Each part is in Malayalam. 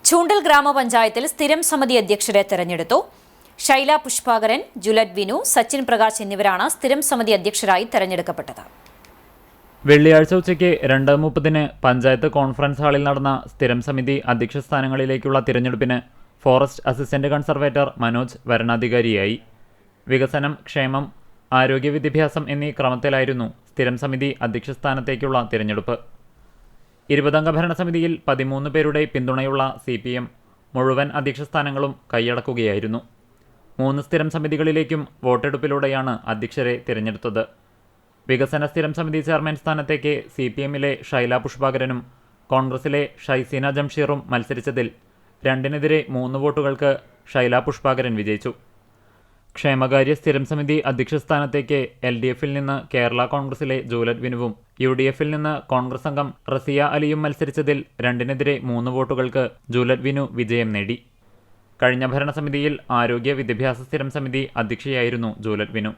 ചൂണ്ടൽ ഗ്രാമപഞ്ചായത്തിൽ സ്ഥിരം സമിതി അധ്യക്ഷരെ തെരഞ്ഞെടുത്തു. ശൈല പുഷ്പാകരൻ, ജുലറ്റ് വിനു, സച്ചിൻ പ്രകാശ് എന്നിവരാണ് സ്ഥിരം സമിതി അധ്യക്ഷരായി തെരഞ്ഞെടുക്കപ്പെട്ടത്. വെള്ളിയാഴ്ച ഉച്ചയ്ക്ക് 2:30 പഞ്ചായത്ത് കോൺഫറൻസ് ഹാളിൽ നടന്ന സ്ഥിരം സമിതി അധ്യക്ഷ സ്ഥാനങ്ങളിലേക്കുള്ള തിരഞ്ഞെടുപ്പിന് ഫോറസ്റ്റ് അസിസ്റ്റന്റ് കൺസർവേറ്റർ മനോജ് വരണാധികാരിയായി. വികസനം, ക്ഷേമം, ആരോഗ്യ, വിദ്യാഭ്യാസം എന്നീ ക്രമത്തിലായിരുന്നു സ്ഥിരം സമിതി അധ്യക്ഷ സ്ഥാനത്തേക്കുള്ള തിരഞ്ഞെടുപ്പ്. 20-അംഗ ഭരണസമിതിയിൽ 13 പേരുടെ പിന്തുണയുള്ള CPM മുഴുവൻ അധ്യക്ഷ സ്ഥാനങ്ങളും കൈയടക്കുകയായിരുന്നു. 3 സ്ഥിരം സമിതികളിലേക്കും വോട്ടെടുപ്പിലൂടെയാണ് അധ്യക്ഷരെ തിരഞ്ഞെടുത്തത്. വികസന സ്ഥിരം സമിതി ചെയർമാൻ സ്ഥാനത്തേക്ക് CPM-ലെ ശൈല പുഷ്പാകരനും കോൺഗ്രസിലെ ഷൈസീന ജംഷീറും മത്സരിച്ചതിൽ 2-നെതിരെ 3 വോട്ടുകൾക്ക് ശൈല പുഷ്പാകരൻ വിജയിച്ചു. ക്ഷേമകാര്യ സ്ഥിരം സമിതി അധ്യക്ഷ സ്ഥാനത്തേക്ക് LDF-ൽ നിന്ന് കേരള കോൺഗ്രസിലെ ജുലറ്റ് വിനുവും UDF-ൽ നിന്ന് കോൺഗ്രസ് അംഗം റസിയ അലിയും മത്സരിച്ചതിൽ 2-നെതിരെ 3 വോട്ടുകൾക്ക് ജുലറ്റ് വിനു വിജയം നേടി. കഴിഞ്ഞ ഭരണസമിതിയിൽ ആരോഗ്യ വിദ്യാഭ്യാസ സ്ഥിരം സമിതി അധ്യക്ഷയായിരുന്നു ജുലറ്റ് വിനു.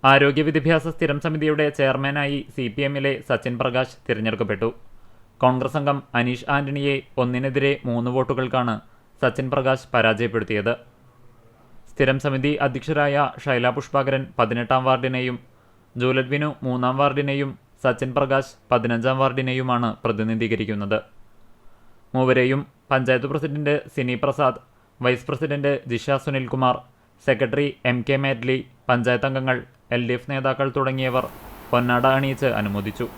ആരോഗ്യ വിദ്യാഭ്യാസ സ്ഥിരം സമിതിയുടെ ചെയർമാനായി CPM-ലെ സച്ചിൻ പ്രകാശ് തിരഞ്ഞെടുക്കപ്പെട്ടു. കോൺഗ്രസ് അംഗം അനീഷ് ആന്റണിയെ 1-നെതിരെ 3 വോട്ടുകൾക്കാണ് സച്ചിൻ പ്രകാശ് പരാജയപ്പെടുത്തിയത്. സ്ഥിരം സമിതി അധ്യക്ഷരായ ശൈല പുഷ്പാകരൻ 18-ാം വാർഡിനെയും ജുലറ്റ് വിനു 3-ാം വാർഡിനെയും സച്ചിൻ പ്രകാശ് 15-ാം വാർഡിനെയുമാണ് പ്രതിനിധീകരിക്കുന്നത്. മൂവരെയും panchayat president Sini Prasad, vice president Jisha Sunilkumar, secretary MK മാറ്റ്ലി, പഞ്ചായത്ത് അംഗങ്ങൾ, LDF നേതാക്കൾ തുടങ്ങിയവർ പൊന്നാട അണിയിച്ച് അനുമോദിച്ചു.